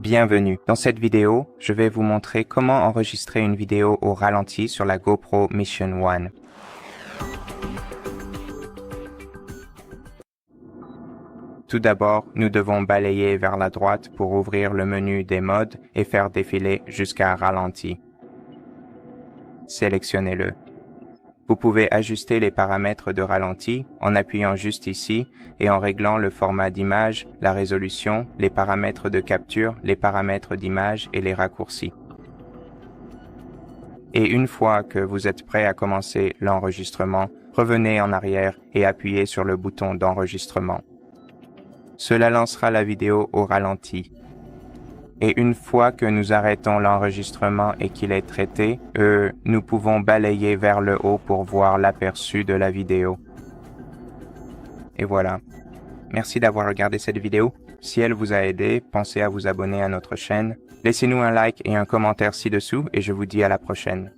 Bienvenue. Dans cette vidéo, je vais vous montrer comment enregistrer une vidéo au ralenti sur la GoPro Mission 1. Tout d'abord, nous devons balayer vers la droite pour ouvrir le menu des modes et faire défiler jusqu'à ralenti. Sélectionnez-le. Vous pouvez ajuster les paramètres de ralenti en appuyant juste ici et en réglant le format d'image, la résolution, les paramètres de capture, les paramètres d'image et les raccourcis. Et une fois que vous êtes prêt à commencer l'enregistrement, revenez en arrière et appuyez sur le bouton d'enregistrement. Cela lancera la vidéo au ralenti. Et une fois que nous arrêtons l'enregistrement et qu'il est traité, nous pouvons balayer vers le haut pour voir l'aperçu de la vidéo. Et voilà. Merci d'avoir regardé cette vidéo. Si elle vous a aidé, pensez à vous abonner à notre chaîne. Laissez-nous un like et un commentaire ci-dessous et je vous dis à la prochaine.